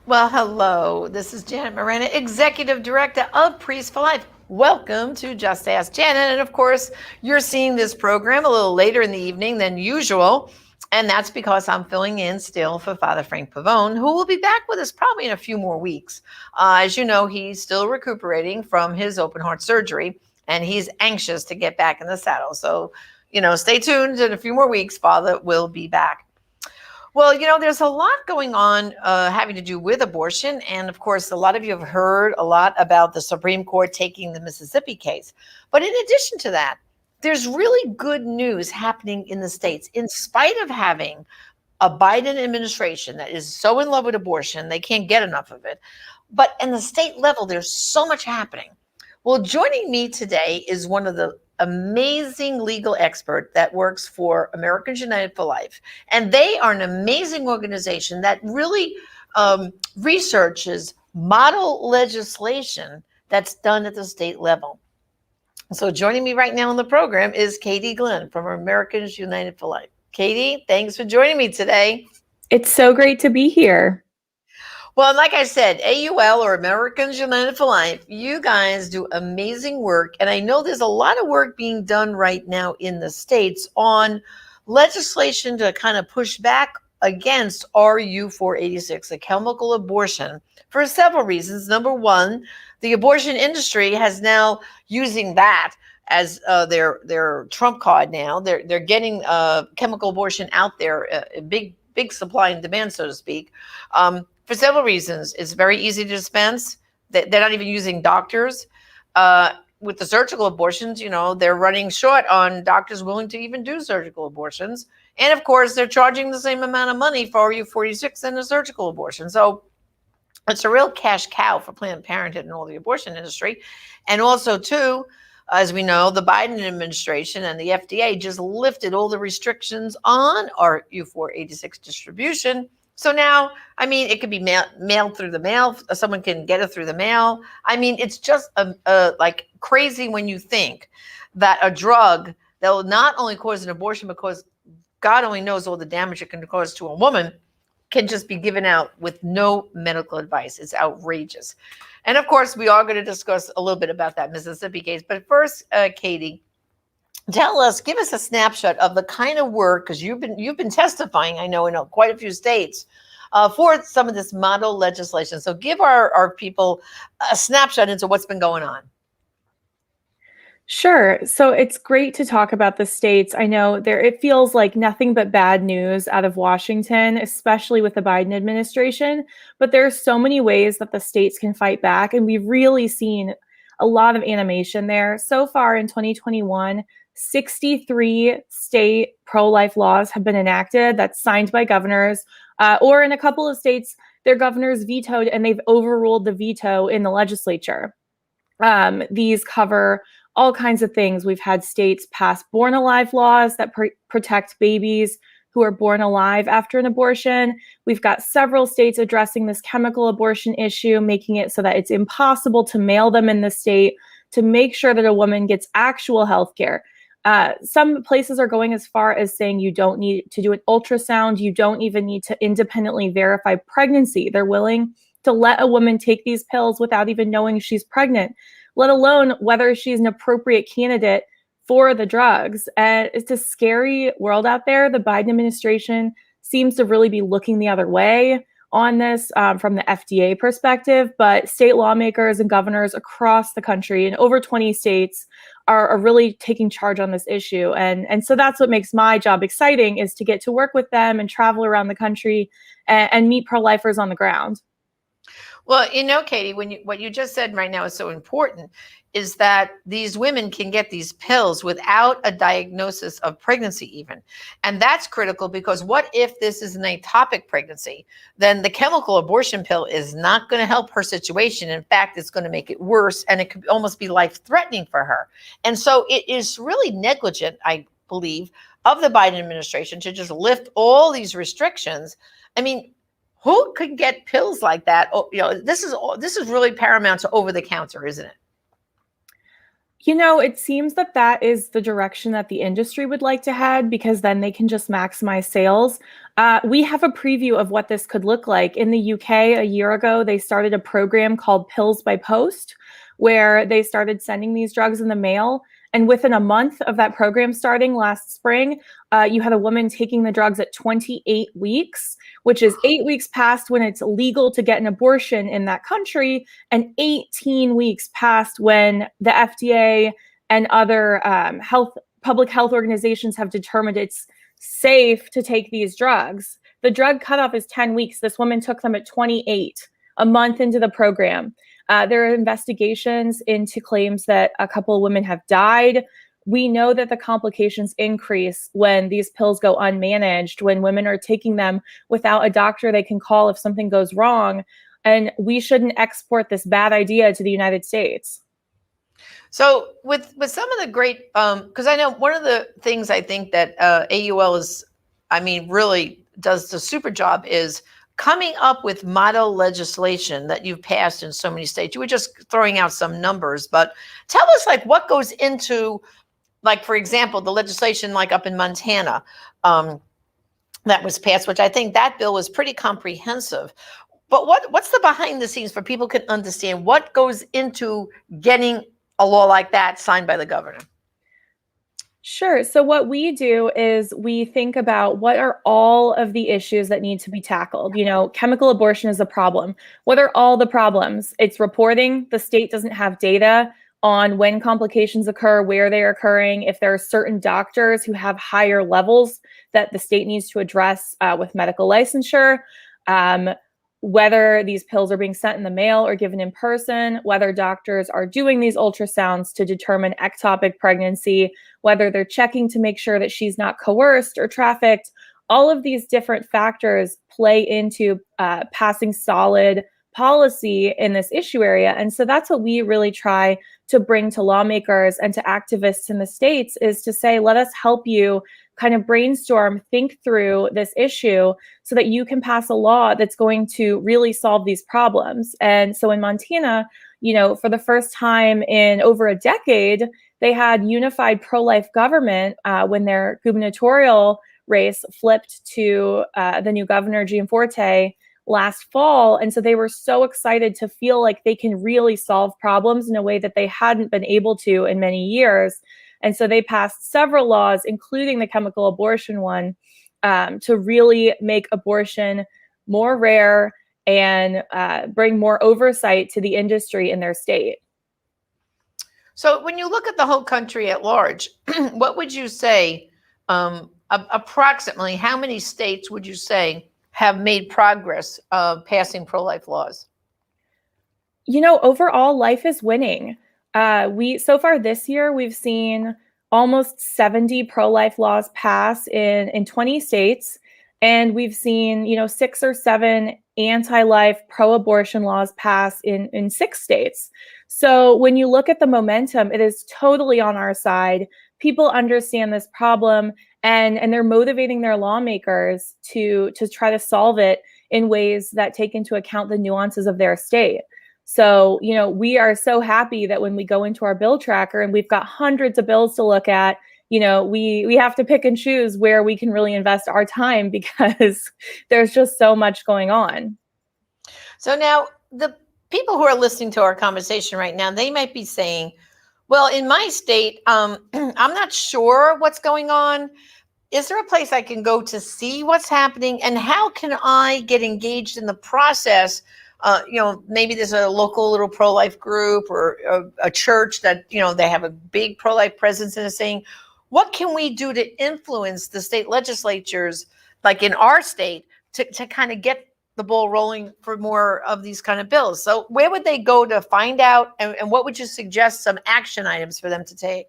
Well, hello. This is Janet Morana, Executive Director of Priest for Life. Welcome to Just Ask Janet. And of course, you're seeing this program a little later in the evening than usual. And that's because I'm filling in still for Father Frank Pavone, who will be back with us probably in a few more weeks. As you know, he's still recuperating from his open heart surgery, and he's anxious to get back in the saddle. So, stay tuned. In a few more weeks, Father will be back. Well, there's a lot going on having to do with abortion. And of course, a lot of you have heard a lot about the Supreme Court taking the Mississippi case. But in addition to that, there's really good news happening in the states. In spite of having a Biden administration that is so in love with abortion, they can't get enough of it. But in the state level, there's so much happening. Well, joining me today is one of the amazing legal expert that works for Americans United for Life. And they are an amazing organization that really researches model legislation that's done at the state level. So joining me right now on the program is Katie Glenn from Americans United for Life. Katie, thanks for joining me today. It's so great to be here. Well, like I said, AUL or Americans United for Life, you guys do amazing work. And I know there's a lot of work being done right now in the states on legislation to kind of push back against RU 486, a chemical abortion, for several reasons. Number one, the abortion industry has now using that as their trump card now. They're getting chemical abortion out there, big supply and demand, so to speak. For several reasons. It's very easy to dispense. They're not even using doctors. With the surgical abortions, they're running short on doctors willing to even do surgical abortions. And of course, they're charging the same amount of money for RU46 than a surgical abortion. So it's a real cash cow for Planned Parenthood and all the abortion industry. And also, too, as we know, the Biden administration and the FDA just lifted all the restrictions on RU486 distribution. So now, it could be mailed through the mail. Someone can get it through the mail. It's just like crazy when you think that a drug that will not only cause an abortion, because God only knows all the damage it can cause to a woman, can just be given out with no medical advice. It's outrageous. And of course, we are going to discuss a little bit about that Mississippi case. But first, Katie, give us a snapshot of the kind of work, because you've been testifying, I know, in quite a few states for some of this model legislation. So give our people a snapshot into what's been going on. Sure. So it's great to talk about the states. I know it feels like nothing but bad news out of Washington, especially with the Biden administration. But there are so many ways that the states can fight back. And we've really seen a lot of animation there. So far in 2021, 63 state pro-life laws have been enacted that's signed by governors, or in a couple of states, their governors vetoed and they've overruled the veto in the legislature. These cover all kinds of things. We've had states pass born alive laws that protect babies who are born alive after an abortion. We've got several states addressing this chemical abortion issue, making it so that it's impossible to mail them in the state, to make sure that a woman gets actual health care. Some places are going as far as saying you don't need to do an ultrasound. You don't even need to independently verify pregnancy. They're willing to let a woman take these pills without even knowing she's pregnant, let alone whether she's an appropriate candidate for the drugs. And it's a scary world out there. The Biden administration seems to really be looking the other way on this from the FDA perspective, but state lawmakers and governors across the country in over 20 states are really taking charge on this issue. And so that's what makes my job exciting, is to get to work with them and travel around the country and meet pro-lifers on the ground. Well, Katie, what you just said right now is so important, is that these women can get these pills without a diagnosis of pregnancy even. And that's critical, because what if this is an ectopic pregnancy? Then the chemical abortion pill is not going to help her situation. In fact, it's going to make it worse, and it could almost be life-threatening for her. And so it is really negligent, I believe, of the Biden administration to just lift all these restrictions. Who could get pills like that? Oh, this is really paramount to over the counter, isn't it? It seems that that is the direction that the industry would like to head because then they can just maximize sales. We have a preview of what this could look like. In the UK, a year ago, they started a program called Pills by Post, where they started sending these drugs in the mail. And within a month of that program starting last spring, you had a woman taking the drugs at 28 weeks, which is 8 weeks past when it's legal to get an abortion in that country, and 18 weeks past when the FDA and other public health organizations have determined it's safe to take these drugs. The drug cutoff is 10 weeks. This woman took them at 28, a month into the program. There are investigations into claims that a couple of women have died. We know that the complications increase when these pills go unmanaged, when women are taking them without a doctor they can call if something goes wrong. And we shouldn't export this bad idea to the United States. So with some of the great, because I know one of the things I think that AUL is, I mean, really does the super job is coming up with model legislation that you've passed in so many states. You were just throwing out some numbers, but tell us like what goes into, like, for example, the legislation like up in Montana that was passed, which I think that bill was pretty comprehensive. But what's the behind the scenes for people can understand what goes into getting a law like that signed by the governor? Sure. So what we do is we think about what are all of the issues that need to be tackled. Chemical abortion is a problem. What are all the problems? It's reporting. The state doesn't have data on when complications occur, where they're occurring, if there are certain doctors who have higher levels that the state needs to address with medical licensure. Whether these pills are being sent in the mail or given in person, whether doctors are doing these ultrasounds to determine ectopic pregnancy, whether they're checking to make sure that she's not coerced or trafficked. All of these different factors play into passing solid policy in this issue area. And so that's what we really try to bring to lawmakers and to activists in the states, is to say, let us help you kind of brainstorm, think through this issue so that you can pass a law that's going to really solve these problems. And so in Montana, for the first time in over a decade, they had unified pro-life government when their gubernatorial race flipped to the new governor, Gianforte, last fall. And so they were so excited to feel like they can really solve problems in a way that they hadn't been able to in many years. And so they passed several laws, including the chemical abortion one, to really make abortion more rare and bring more oversight to the industry in their state. So when you look at the whole country at large, what would you say, approximately how many states would you say have made progress passing pro-life laws? Overall, life is winning. So far this year, we've seen almost 70 pro-life laws pass in 20 states. And we've seen, 6 or 7 anti-life, pro-abortion laws pass in 6 states. So when you look at the momentum, it is totally on our side. People understand this problem, and they're motivating their lawmakers to try to solve it in ways that take into account the nuances of their state. So, we are so happy that when we go into our bill tracker and we've got hundreds of bills to look at, we have to pick and choose where we can really invest our time because there's just so much going on. So now the people who are listening to our conversation right now, they might be saying, well, in my state, I'm not sure what's going on. Is there a place I can go to see what's happening? And how can I get engaged in the process? Maybe there's a local little pro-life group or a church that, they have a big pro-life presence and is saying, what can we do to influence the state legislatures, like in our state, to kind of get the ball rolling for more of these kind of bills? So where would they go to find out? And what would you suggest some action items for them to take?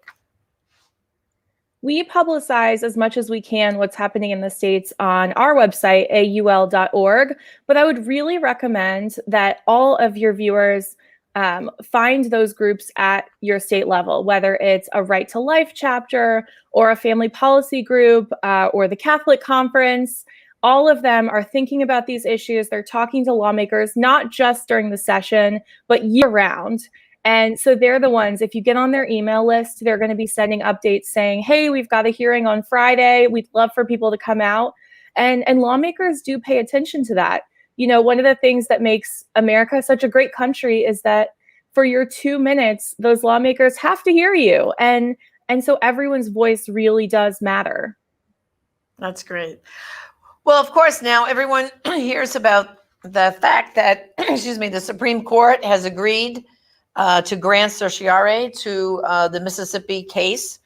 We publicize as much as we can what's happening in the states on our website, aul.org. But I would really recommend that all of your viewers find those groups at your state level, whether it's a Right to Life chapter or a family policy group or the Catholic Conference. All of them are thinking about these issues. They're talking to lawmakers, not just during the session, but year round. And so they're the ones, if you get on their email list, they're going to be sending updates saying, hey, we've got a hearing on Friday. We'd love for people to come out. And lawmakers do pay attention to that. You know, one of the things that makes America such a great country is that for your 2 minutes, those lawmakers have to hear you. And so everyone's voice really does matter. That's great. Well, of course, now everyone hears about the fact that, excuse me, the Supreme Court has agreed to grant certiorari to the Mississippi case.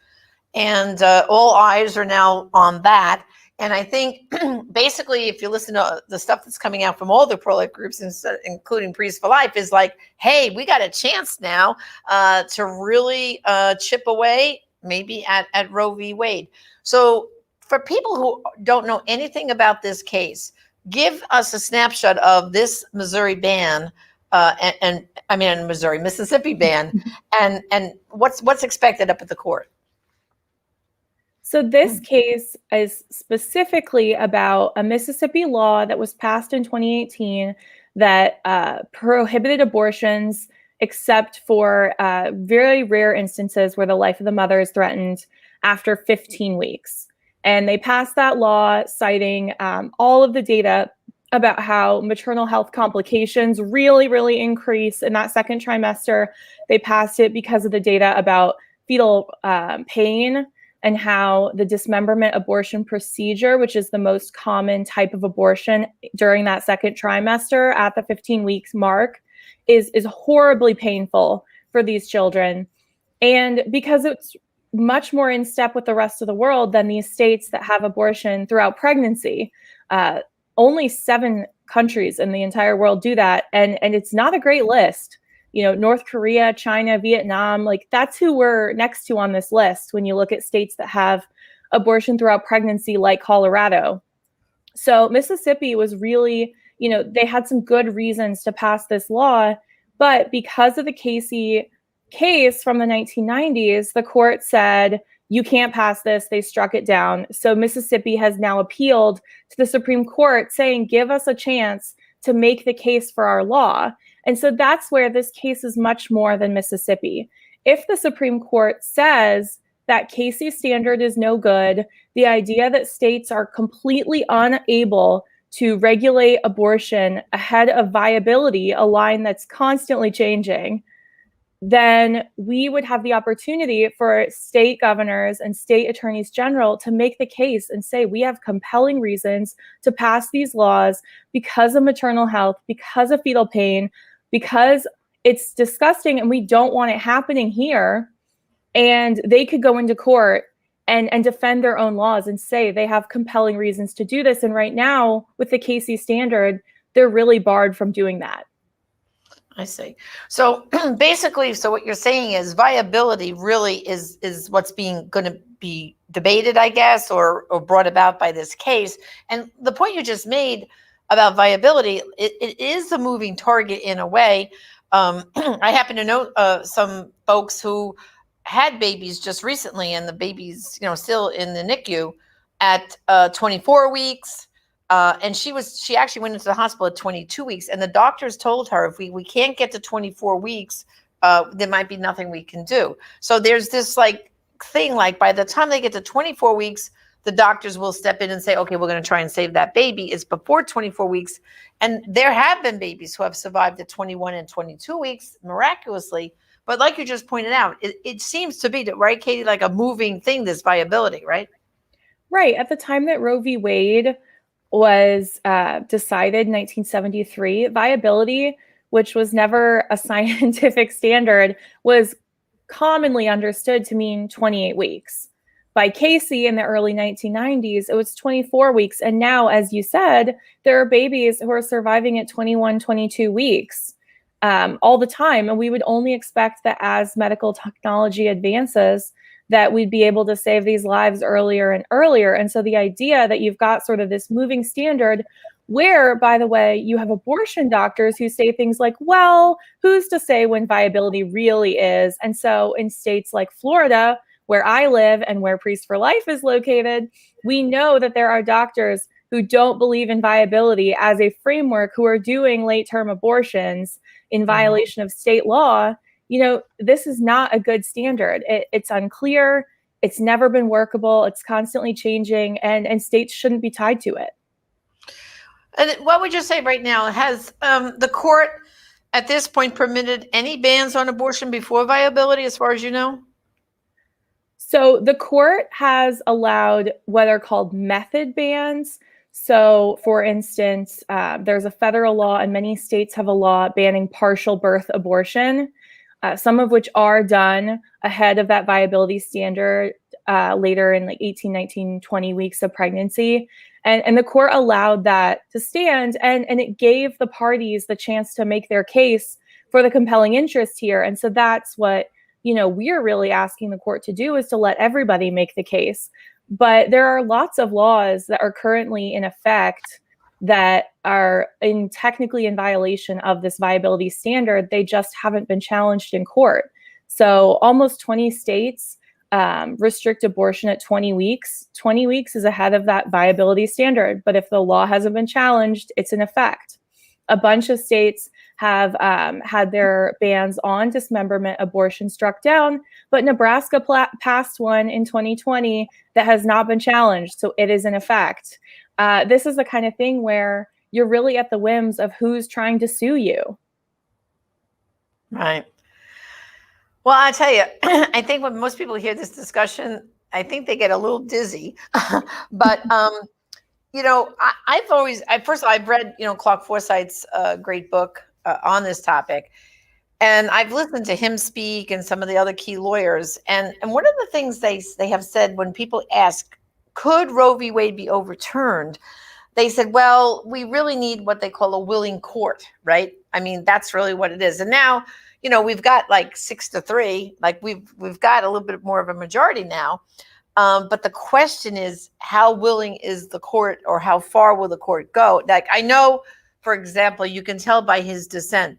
And all eyes are now on that. And I think basically, if you listen to the stuff that's coming out from all the pro-life groups, including Priests for Life, is like, hey, we got a chance now to really chip away maybe at Roe v. Wade. So for people who don't know anything about this case, give us a snapshot of this Missouri ban and I mean, Mississippi ban and what's expected up at the court. So this case is specifically about a Mississippi law that was passed in 2018 that prohibited abortions except for very rare instances where the life of the mother is threatened after 15 weeks. And they passed that law citing all of the data about how maternal health complications really, really increase in that second trimester. They passed it because of the data about fetal pain and how the dismemberment abortion procedure, which is the most common type of abortion during that second trimester at the 15 weeks mark, is horribly painful for these children. And because it's much more in step with the rest of the world than these states that have abortion throughout pregnancy, only 7 countries in the entire world do that. And it's not a great list. You know, North Korea, China, Vietnam, like that's who we're next to on this list when you look at states that have abortion throughout pregnancy, like Colorado. So Mississippi was really, you know, they had some good reasons to pass this law, but because of the Casey case from the 1990s, the court said, you can't pass this. They struck it down. So Mississippi has now appealed to the Supreme Court saying, give us a chance to make the case for our law. And so that's where this case is much more than Mississippi. If the Supreme Court says that Casey standard is no good, the idea that states are completely unable to regulate abortion ahead of viability, a line that's constantly changing, then we would have the opportunity for state governors and state attorneys general to make the case and say, we have compelling reasons to pass these laws because of maternal health, because of fetal pain, because it's disgusting and we don't want it happening here. And they could go into court and defend their own laws and say they have compelling reasons to do this. And right now, with the Casey standard, they're really barred from doing that. I see. So basically, so what you're saying is viability really is what's going to be debated, I guess, or brought about by this case. And the point you just made about viability, it is a moving target in a way. I happen to know some folks who had babies just recently, and the baby's still in the NICU at 24 weeks. And she actually went into the hospital at 22 weeks, and the doctors told her if we can't get to 24 weeks, there might be nothing we can do. So there's this thing, by the time they get to 24 weeks, the doctors will step in and say, okay, we're going to try and save that baby. It's before 24 weeks. And there have been babies who have survived at 21 and 22 weeks miraculously. But like you just pointed out, it seems to be, right, Katie, like a moving thing, this viability, right? Right. At the time that Roe v. Wade was decided in 1973, viability, which was never a scientific standard, was commonly understood to mean 28 weeks. By Casey in the early 1990s, it was 24 weeks. And now, as you said, there are babies who are surviving at 21, 22 weeks all the time. And we would only expect that as medical technology advances, that we'd be able to save these lives earlier and earlier. And so the idea that you've got sort of this moving standard where, by the way, you have abortion doctors who say things like, well, who's to say when viability really is? And so in states like Florida, where I live and where Priests for Life is located, we know that there are doctors who don't believe in viability as a framework, who are doing late-term abortions in violation of state law. this is not a good standard. It's unclear. It's never been workable. It's constantly changing, and states shouldn't be tied to it. And what would you say right now? Has the court at this point permitted any bans on abortion before viability, as far as you know? So the court has allowed what are called method bans. So, for instance, there's a federal law, and many states have a law banning partial birth abortion, some of which are done ahead of that viability standard later in like 18, 19, 20 weeks of pregnancy. And the court allowed that to stand, and it gave the parties the chance to make their case for the compelling interest here. And so that's what we're really asking the court to do, is to let everybody make the case. But there are lots of laws that are currently in effect that are technically in violation of this viability standard. They just haven't been challenged in court. So almost 20 states restrict abortion at 20 weeks. 20 weeks is ahead of that viability standard. But if the law hasn't been challenged, it's in effect. A bunch of states have had their bans on dismemberment abortion struck down, but Nebraska passed one in 2020 that has not been challenged, so it is in effect. This is the kind of thing where you're really at the whims of who's trying to sue you. Right. Well, I tell you, I think when most people hear this discussion, I think they get a little dizzy. But I've read, Clark Forsythe's great book on this topic, and I've listened to him speak and some of the other key lawyers. And one of the things they have said when people ask, could Roe v. Wade be overturned? They said, well, we really need what they call a willing court, right? I mean, that's really what it is. And now, we've got like 6-3, like we've got a little bit more of a majority now. But the question is, how willing is the court, or how far will the court go? Like, I know, for example, you can tell by his dissent,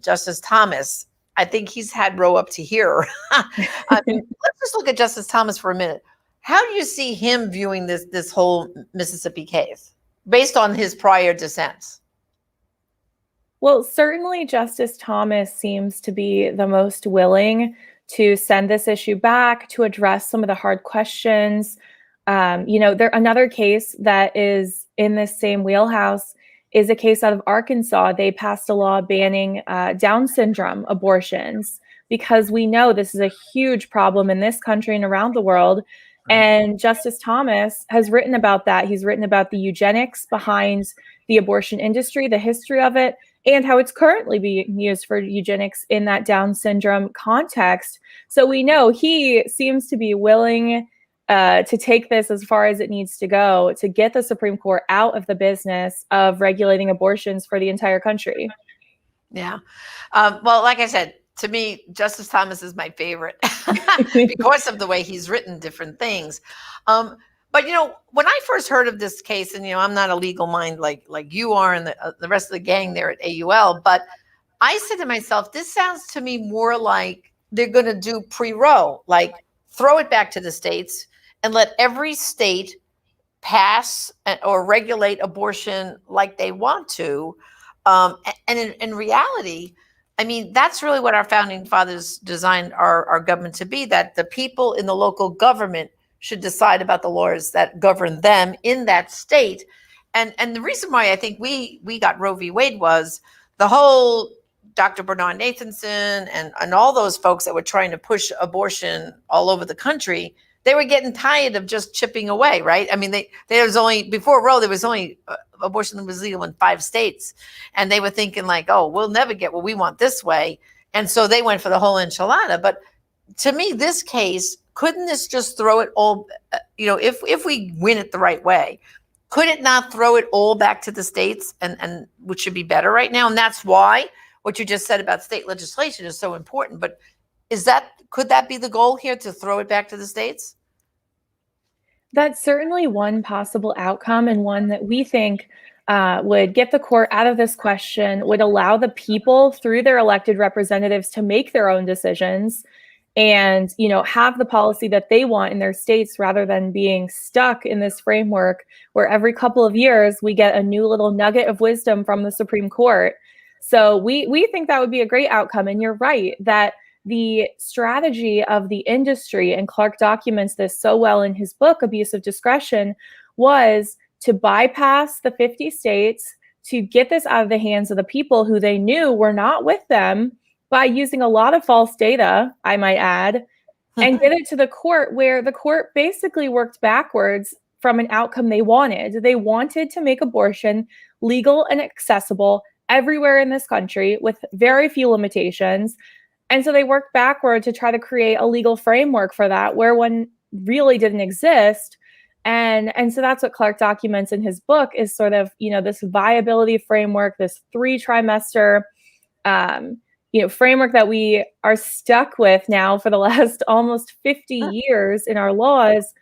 Justice Thomas, I think he's had Roe up to here. I mean, let's just look at Justice Thomas for a minute. How do you see him viewing this whole Mississippi case based on his prior dissents? Well, certainly Justice Thomas seems to be the most willing to send this issue back, to address some of the hard questions. Another case that is in this same wheelhouse is a case out of Arkansas. They passed a law banning Down syndrome abortions, because we know this is a huge problem in this country and around the world. And Justice Thomas has written about that. He's written about the eugenics behind the abortion industry, the history of it, and how it's currently being used for eugenics in that Down syndrome context. So we know he seems to be willing to take this as far as it needs to go to get the Supreme Court out of the business of regulating abortions for the entire country. Yeah. Well, like I said, to me, Justice Thomas is my favorite because of the way he's written different things. But when I first heard of this case, and I'm not a legal mind like you are, and the rest of the gang there at AUL, but I said to myself, this sounds to me more like they're going to do pre-Roe, like throw it back to the states and let every state pass or regulate abortion like they want to. And in reality, I mean, that's really what our founding fathers designed our government to be, that the people in the local government should decide about the laws that govern them in that state. And the reason why I think we got Roe v. Wade was the whole Dr. Bernard Nathanson and all those folks that were trying to push abortion all over the country. They were getting tired of just chipping away, right? I mean, there was only, before Roe, there was only abortion was legal in 5 states. And they were thinking like, oh, we'll never get what we want this way. And so they went for the whole enchilada. But to me, this case, couldn't this just throw it all, if we win it the right way, could it not throw it all back to the states, and which should be better right now? And that's why what you just said about state legislation is so important. But could that be the goal here, to throw it back to the states? That's certainly one possible outcome, and one that we think would get the court out of this question, would allow the people through their elected representatives to make their own decisions and, have the policy that they want in their states, rather than being stuck in this framework where every couple of years we get a new little nugget of wisdom from the Supreme Court. So we think that would be a great outcome. And you're right that the strategy of the industry, and Clark documents this so well in his book, Abuse of Discretion, was to bypass the 50 states, to get this out of the hands of the people who they knew were not with them by using a lot of false data, I might add, and get it to the court, where the court basically worked backwards from an outcome they wanted. They wanted to make abortion legal and accessible everywhere in this country with very few limitations. And so they worked backward to try to create a legal framework for that where one really didn't exist. And so that's what Clark documents in his book, is sort of, this viability framework, this 3-trimester framework that we are stuck with now for the last almost 50 years in our laws,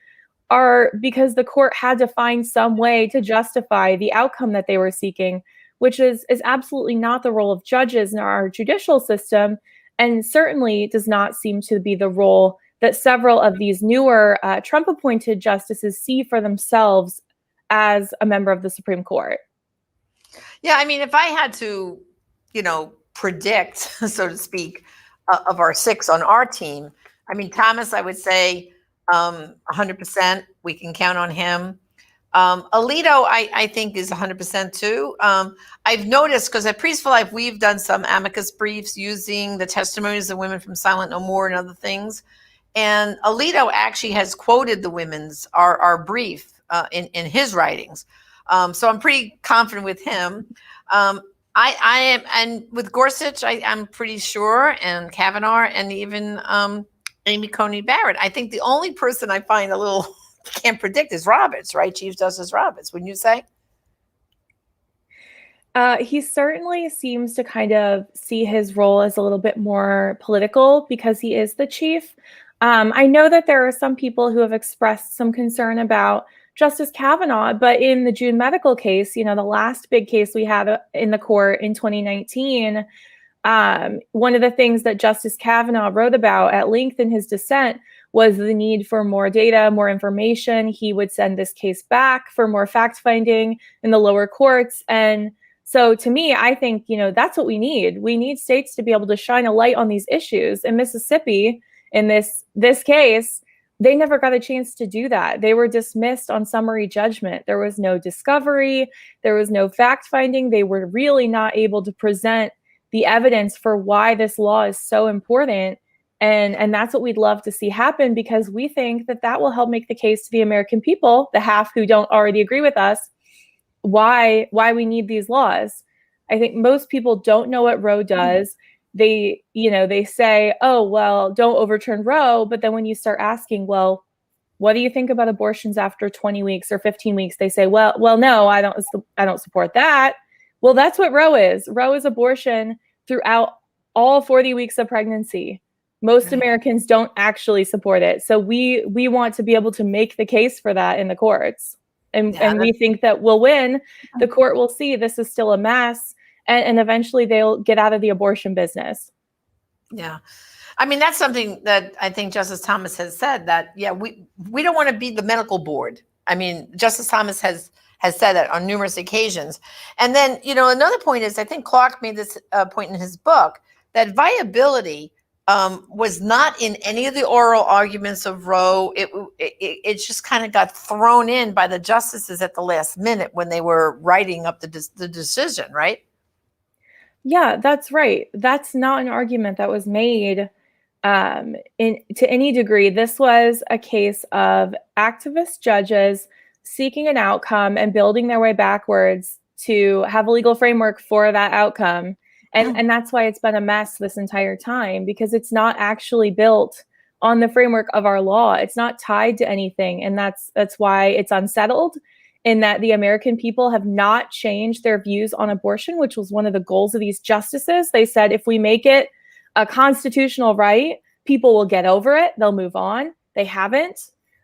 are because the court had to find some way to justify the outcome that they were seeking, which is absolutely not the role of judges in our judicial system, and certainly does not seem to be the role that several of these newer Trump-appointed justices see for themselves as a member of the Supreme Court. Yeah, I mean, if I had to, predict, so to speak, of our 6 on our team, I mean, Thomas, I would say 100%. We can count on him. Alito, I think, is 100% too. I've noticed, because at Priest for Life, we've done some amicus briefs using the testimonies of women from Silent No More and other things. And Alito actually has quoted the women's, our brief in his writings. So I'm pretty confident with him. I am, and with Gorsuch, I'm pretty sure, and Kavanaugh, and even Amy Coney Barrett. I think the only person I find a little can't predict is Roberts, right? Chief Justice Roberts, wouldn't you say? He certainly seems to kind of see his role as a little bit more political because he is the chief. I know that there are some people who have expressed some concern about Justice Kavanaugh, but in the June medical case, the last big case we had in the court in 2019, one of the things that Justice Kavanaugh wrote about at length in his dissent was the need for more data, more information. He would send this case back for more fact-finding in the lower courts. And so to me, I think, that's what we need. We need states to be able to shine a light on these issues. In Mississippi, in this case, they never got a chance to do that. They were dismissed on summary judgment. There was no discovery. There was no fact-finding. They were really not able to present the evidence for why this law is so important. And that's what we'd love to see happen, because we think that will help make the case to the American people, the half who don't already agree with us, why we need these laws. I think most people don't know what Roe does. They say, oh, well, don't overturn Roe. But then when you start asking, well, what do you think about abortions after 20 weeks or 15 weeks? They say, well, no, I don't support that. Well, that's what Roe is. Roe is abortion throughout all 40 weeks of pregnancy. Most Americans don't actually support it. So we want to be able to make the case for that in the courts. And we think that we'll win. The court will see this is still a mess. And eventually they'll get out of the abortion business. Yeah. I mean, that's something that I think Justice Thomas has said, that, we don't want to be the medical board. I mean, Justice Thomas has said that on numerous occasions. And then, another point is, I think Clark made this point in his book, that viability was not in any of the oral arguments of Roe. It just kind of got thrown in by the justices at the last minute when they were writing up the decision, right? Yeah, that's right. That's not an argument that was made to any degree. This was a case of activist judges seeking an outcome and building their way backwards to have a legal framework for that outcome. And that's why it's been a mess this entire time, because it's not actually built on the framework of our law. It's not tied to anything. And that's why it's unsettled, in that the American people have not changed their views on abortion, which was one of the goals of these justices. They said, if we make it a constitutional right, people will get over it. They'll move on. They haven't.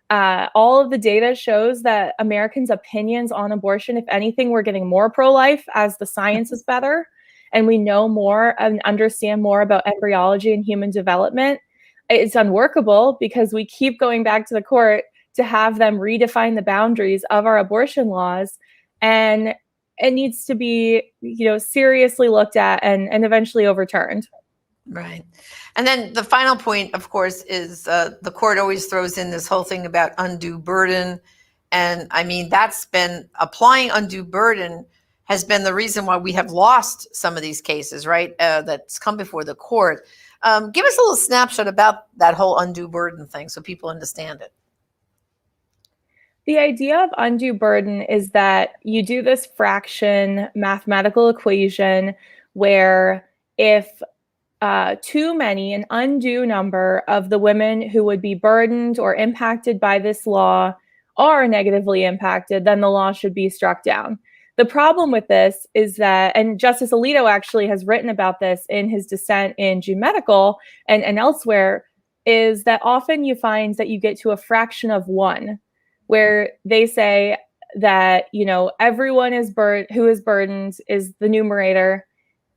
All of the data shows that Americans' opinions on abortion, if anything, we're getting more pro-life as the science is better and we know more and understand more about embryology and human development. It's unworkable because we keep going back to the court to have them redefine the boundaries of our abortion laws. And it needs to be, seriously looked at and eventually overturned. Right. And then the final point, of course, is the court always throws in this whole thing about undue burden. And I mean, that's been applying undue burden has been the reason why we have lost some of these cases, right? That's come before the court. Give us a little snapshot about that whole undue burden thing so people understand it. The idea of undue burden is that you do this fraction mathematical equation where if too many, an undue number of the women who would be burdened or impacted by this law are negatively impacted, then the law should be struck down. The problem with this is that, and Justice Alito actually has written about this in his dissent in June Medical and elsewhere, is that often you find that you get to a fraction of one, where they say that, you know, everyone is who is burdened is the numerator,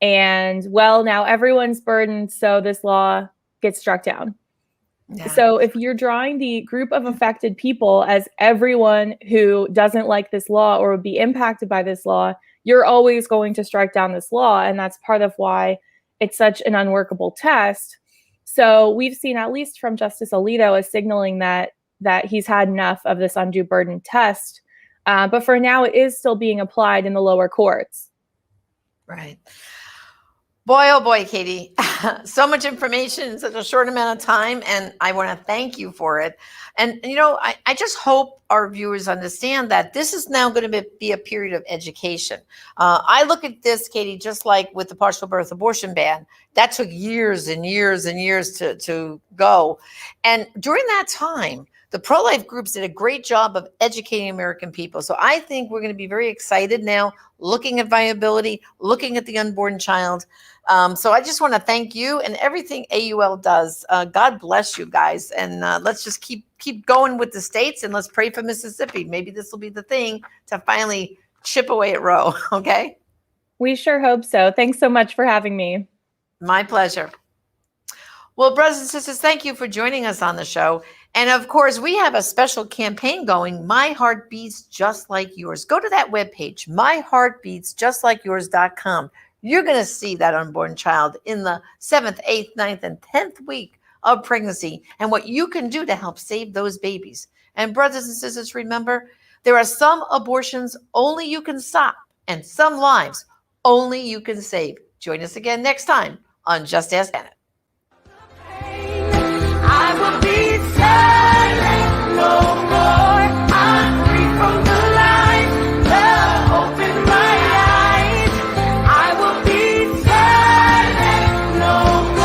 and well, now everyone's burdened, so this law gets struck down. Yeah. So if you're drawing the group of affected people as everyone who doesn't like this law or would be impacted by this law, you're always going to strike down this law. And that's part of why it's such an unworkable test. So we've seen, at least from Justice Alito, as signaling that he's had enough of this undue burden test. But for now, it is still being applied in the lower courts. Right. Boy, oh boy, Katie, so much information in such a short amount of time, and I want to thank you for it. And, you know, I just hope our viewers understand that this is now going to be a period of education. I look at this, Katie, just like with the partial birth abortion ban. That took years and years and years to go. And during that time, the pro-life groups did a great job of educating American people. So I think we're going to be very excited now, looking at viability, looking at the unborn child. So I just want to thank you and everything AUL does. God bless you guys. And let's just keep going with the states, and let's pray for Mississippi. Maybe this will be the thing to finally chip away at Roe. Okay. We sure hope so. Thanks so much for having me. My pleasure. Well, brothers and sisters, thank you for joining us on the show. And of course, we have a special campaign going, My Heart Beats Just Like Yours. Go to that webpage, myheartbeatsjustLikeYours.com. You're going to see that unborn child in the 7th, 8th, 9th, and 10th week of pregnancy and what you can do to help save those babies. And brothers and sisters, remember, there are some abortions only you can stop and some lives only you can save. Join us again next time on Just Ask Janet.